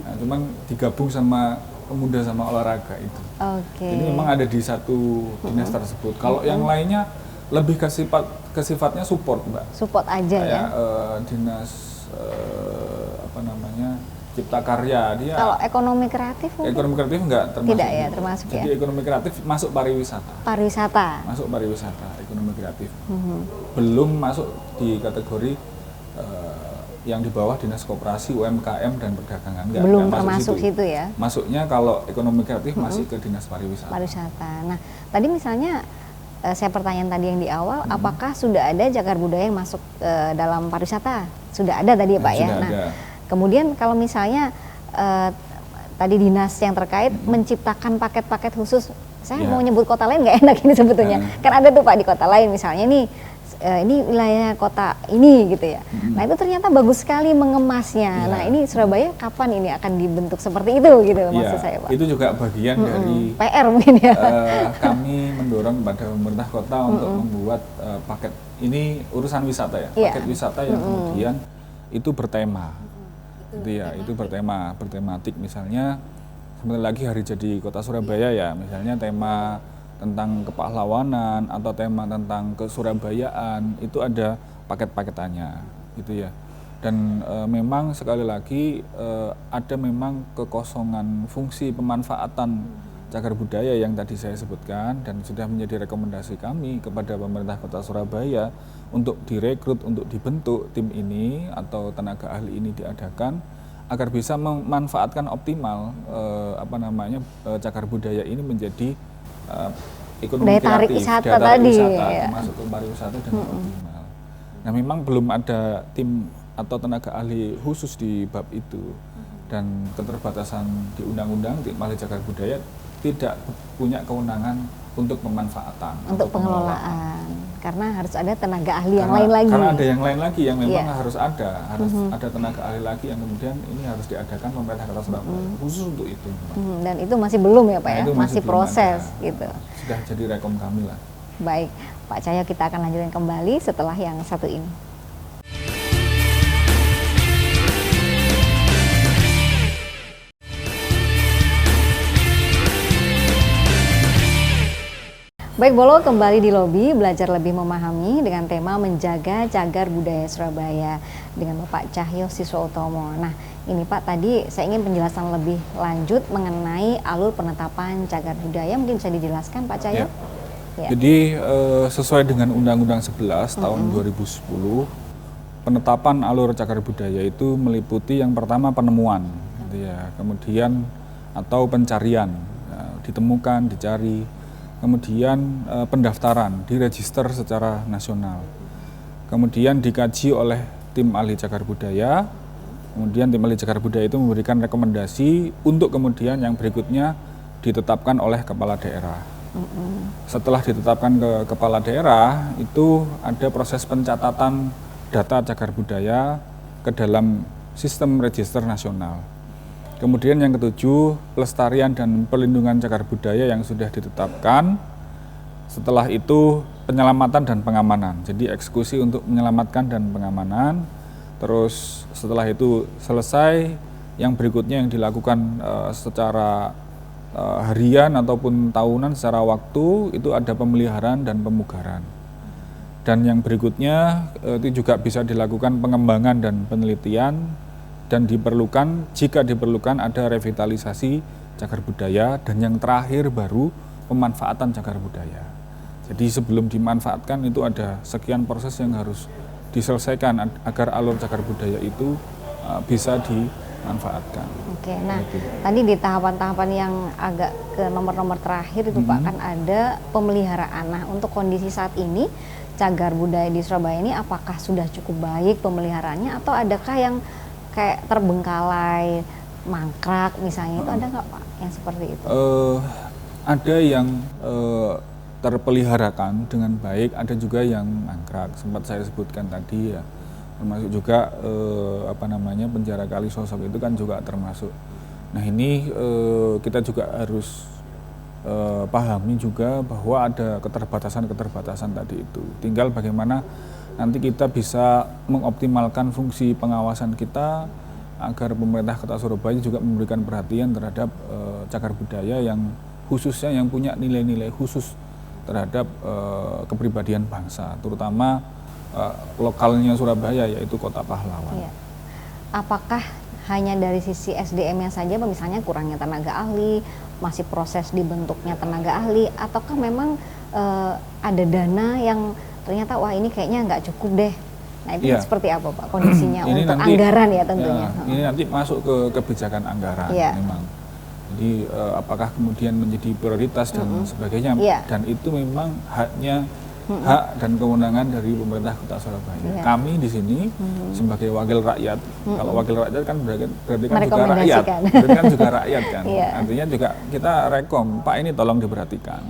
Nah, cuman digabung sama pemuda sama olahraga itu. Oke. Jadi memang ada di satu dinas tersebut. Kalau yang lainnya lebih ke sifatnya support, Mbak. Support aja ya. Kayak dinas apa namanya Cipta Karya dia. Kalau ekonomi kreatif mungkin Ekonomi kreatif enggak termasuk. Tidak ya, itu. termasuk Jadi ya. ekonomi kreatif masuk pariwisata. pariwisata. Masuk pariwisata, ekonomi kreatif. Belum masuk di kategori yang di bawah dinas koperasi, UMKM dan perdagangan. Belum enggak termasuk situ ya. Masuknya kalau ekonomi kreatif masih ke dinas pariwisata. Pariwisata. Nah, tadi misalnya saya pertanyaan tadi yang di awal, apakah sudah ada cagar budaya yang masuk dalam pariwisata? Sudah ada tadi ya Pak ya. Sudah Nah, ada. kemudian kalau misalnya tadi dinas yang terkait menciptakan paket-paket khusus, saya Ya. mau nyebut kota lain nggak enak ini sebetulnya. Kan ada tuh Pak di kota lain misalnya nih. Ini wilayah kota ini gitu ya. Nah itu ternyata bagus sekali mengemasnya. Ya. Nah ini Surabaya kapan ini akan dibentuk seperti itu gitu maksud saya Pak. Itu juga bagian dari PR mungkin ya. kami mendorong kepada pemerintah kota untuk membuat paket ini urusan wisata ya, Iya. paket wisata yang kemudian itu bertema, itu ya, itu bertematik misalnya sebentar lagi hari jadi Kota Surabaya ya, misalnya tema tentang kepahlawanan atau tema tentang kesurabayaan itu ada paket-paketannya, gitu ya. Dan memang sekali lagi ada memang kekosongan fungsi pemanfaatan cagar budaya yang tadi saya sebutkan dan sudah menjadi rekomendasi kami kepada pemerintah Kota Surabaya untuk direkrut, untuk dibentuk tim ini atau tenaga ahli ini diadakan agar bisa memanfaatkan optimal cagar budaya ini menjadi ekonomi Daya tarik kreatif, wisata daya tarik tadi, wisata, ya. termasuk ke pariwisata dengan optimal. Nah memang belum ada tim atau tenaga ahli khusus di bab itu dan keterbatasan di undang-undang di Ahli Cagar Budaya tidak punya kewenangan untuk pemanfaatan Untuk atau pengelolaan. pengelolaan karena harus ada tenaga ahli yang Karena- lain lagi. Karena ada yang lain lagi yang memang Iya. harus ada tenaga ahli lagi yang kemudian ini harus diadakan pemerintah Kota Surabaya khusus untuk itu. Dan itu masih belum ya Pak Nah, ya, itu masih belum proses ada. gitu. Sudah jadi rekom kami lah. Baik, Pak Cahyo kita akan lanjutkan kembali setelah yang satu ini. Baik Bolo, kembali di lobi belajar lebih memahami dengan tema menjaga cagar budaya Surabaya dengan Bapak Cahyo Siswautomo. Nah ini Pak, tadi saya ingin penjelasan lebih lanjut mengenai alur penetapan cagar budaya, mungkin bisa dijelaskan Pak Cahyo? Ya. Jadi sesuai dengan Undang-Undang 11 tahun 2010, penetapan alur cagar budaya itu meliputi yang pertama penemuan, gitu ya, kemudian atau pencarian, ya, ditemukan, dicari, kemudian pendaftaran, diregister secara nasional, kemudian dikaji oleh tim ahli cagar budaya, kemudian tim ahli cagar budaya itu memberikan rekomendasi untuk kemudian yang berikutnya ditetapkan oleh kepala daerah. Setelah ditetapkan ke kepala daerah, itu ada proses pencatatan data cagar budaya ke dalam sistem register nasional. Kemudian yang ketujuh, pelestarian dan perlindungan cagar budaya yang sudah ditetapkan. Setelah itu penyelamatan dan pengamanan, jadi eksekusi untuk menyelamatkan dan pengamanan. Terus setelah itu selesai, yang berikutnya yang dilakukan secara harian ataupun tahunan secara waktu, itu ada pemeliharaan dan pemugaran. Dan yang berikutnya itu juga bisa dilakukan pengembangan dan penelitian, dan jika diperlukan ada revitalisasi cagar budaya, dan yang terakhir baru pemanfaatan cagar budaya. Jadi sebelum dimanfaatkan itu ada sekian proses yang harus diselesaikan agar alur cagar budaya itu bisa dimanfaatkan. Oke, nah tadi di tahapan-tahapan yang agak ke nomor-nomor terakhir itu Pak, kan ada pemeliharaan. Nah untuk kondisi saat ini cagar budaya di Surabaya ini apakah sudah cukup baik pemeliharaannya, atau adakah yang kayak terbengkalai, mangkrak misalnya, itu ada nggak Pak yang seperti itu? Ada yang terpeliharakan dengan baik, ada juga yang mangkrak. Sempat saya sebutkan tadi ya, termasuk juga penjara Kalisosok itu kan juga termasuk. Nah ini kita juga harus pahami juga bahwa ada keterbatasan tadi itu. Tinggal bagaimana nanti kita bisa mengoptimalkan fungsi pengawasan kita agar pemerintah Kota Surabaya juga memberikan perhatian terhadap cagar budaya yang khususnya yang punya nilai-nilai khusus terhadap kepribadian bangsa, terutama lokalnya Surabaya, yaitu kota pahlawan. Iya. Apakah hanya dari sisi SDM-nya saja, misalnya kurangnya tenaga ahli, masih proses dibentuknya tenaga ahli, ataukah memang ada dana yang ternyata wah ini kayaknya nggak cukup deh? Nah itu seperti apa Pak kondisinya untuk nanti, anggaran ya tentunya? Ini nanti masuk ke kebijakan anggaran memang. Jadi apakah kemudian menjadi prioritas dan sebagainya, dan itu memang hak dan kewenangan dari pemerintah Kota Surabaya. Kami di sini sebagai wakil rakyat, kalau wakil rakyat kan berarti kan juga rakyat, berarti kan juga rakyat kan. Artinya juga kita rekom, Pak ini tolong diperhatikan.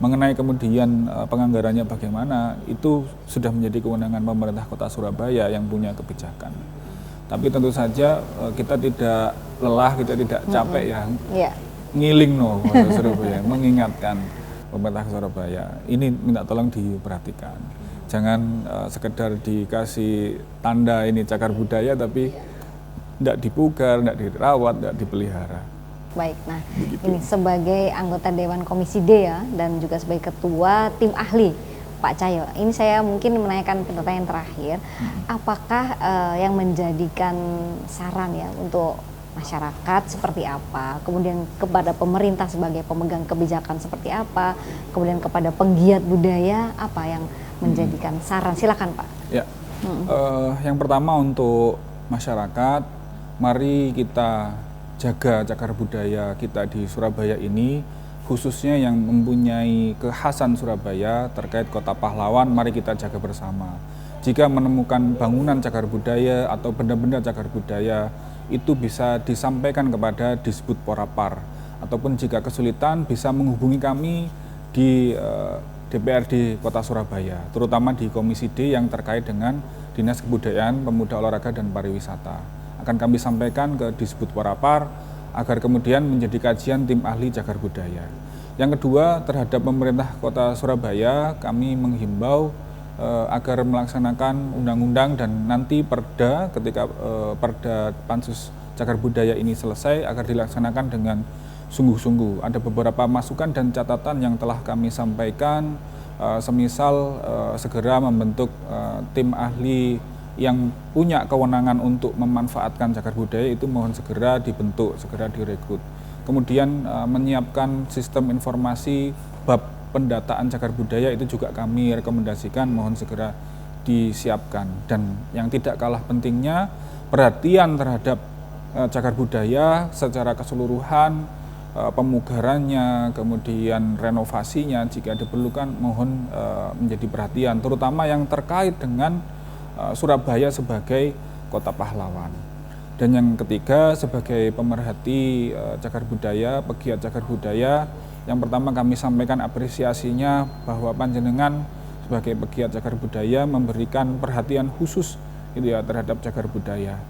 Mengenai kemudian penganggarannya bagaimana, itu sudah menjadi kewenangan pemerintah Kota Surabaya yang punya kebijakan. Tapi tentu saja kita tidak lelah, kita tidak capek ngiling Surabaya, mengingatkan pemerintah Surabaya. Ini minta tolong diperhatikan. Jangan sekedar dikasih tanda ini cagar budaya, tapi tidak dipugar, tidak dirawat, tidak dipelihara. Baik, nah ini sebagai anggota Dewan Komisi D ya, dan juga sebagai ketua tim ahli Pak Cahyo, ini saya mungkin menanyakan pertanyaan terakhir, apakah yang menjadikan saran ya untuk masyarakat seperti apa, kemudian kepada pemerintah sebagai pemegang kebijakan seperti apa, kemudian kepada penggiat budaya apa yang menjadikan saran? Silakan Pak. Ya, yang pertama untuk masyarakat, mari kita jaga cagar budaya kita di Surabaya ini, khususnya yang mempunyai kekhasan Surabaya terkait kota pahlawan, mari kita jaga bersama. Jika menemukan bangunan cagar budaya atau benda-benda cagar budaya, itu bisa disampaikan kepada Disbud Porapar, ataupun jika kesulitan bisa menghubungi kami di DPRD Kota Surabaya, terutama di Komisi D yang terkait dengan Dinas Kebudayaan, Pemuda, Olahraga, dan Pariwisata. Akan kami sampaikan ke Disbud Porapar agar kemudian menjadi kajian tim ahli cagar budaya. Yang kedua, terhadap pemerintah Kota Surabaya, kami menghimbau agar melaksanakan undang-undang dan nanti perda, ketika perda pansus cagar budaya ini selesai, agar dilaksanakan dengan sungguh-sungguh. Ada beberapa masukan dan catatan yang telah kami sampaikan, semisal segera membentuk tim ahli yang punya kewenangan untuk memanfaatkan cagar budaya, itu mohon segera dibentuk, segera direkrut. Kemudian menyiapkan sistem informasi bab pendataan cagar budaya, itu juga kami rekomendasikan mohon segera disiapkan. Dan yang tidak kalah pentingnya, perhatian terhadap cagar budaya secara keseluruhan, pemugarannya, kemudian renovasinya jika diperlukan mohon menjadi perhatian, terutama yang terkait dengan Surabaya sebagai kota pahlawan. Dan yang ketiga, sebagai pemerhati cagar budaya, pegiat cagar budaya, yang pertama kami sampaikan apresiasinya bahwa panjenengan sebagai pegiat cagar budaya memberikan perhatian khusus gitu ya terhadap cagar budaya.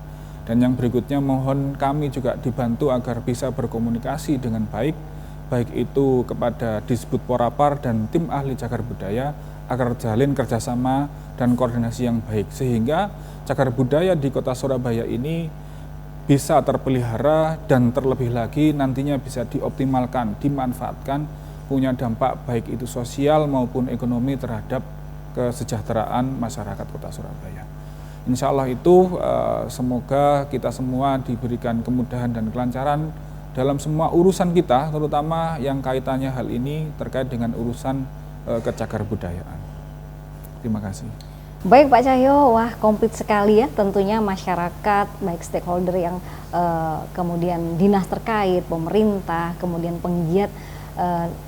Dan yang berikutnya mohon kami juga dibantu agar bisa berkomunikasi dengan baik itu kepada Disbud Porapar dan tim ahli cagar budaya agar jalin kerjasama dan koordinasi yang baik sehingga cagar budaya di kota Surabaya ini bisa terpelihara dan terlebih lagi nantinya bisa dioptimalkan, dimanfaatkan, punya dampak baik itu sosial maupun ekonomi terhadap kesejahteraan masyarakat kota Surabaya. Insya Allah itu semoga kita semua diberikan kemudahan dan kelancaran dalam semua urusan kita, terutama yang kaitannya hal ini terkait dengan urusan kecagar budayaan. Terima kasih. Baik Pak Cahyo, wah komplit sekali ya tentunya masyarakat, baik stakeholder yang kemudian dinas terkait, pemerintah, kemudian penggiat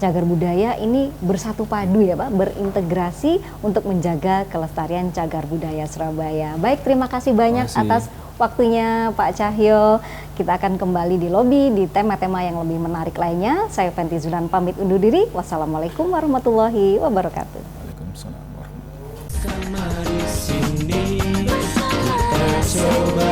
cagar budaya ini bersatu padu ya Pak, berintegrasi untuk menjaga kelestarian cagar budaya Surabaya. Baik, terima kasih banyak atas waktunya Pak Cahyo. Kita akan kembali di lobi di tema-tema yang lebih menarik lainnya. Saya Fenty Zulan pamit undur diri. Wassalamualaikum warahmatullahi wabarakatuh. Waalaikumsalam warahmatullahi wabarakatuh. Sama di sini kita coba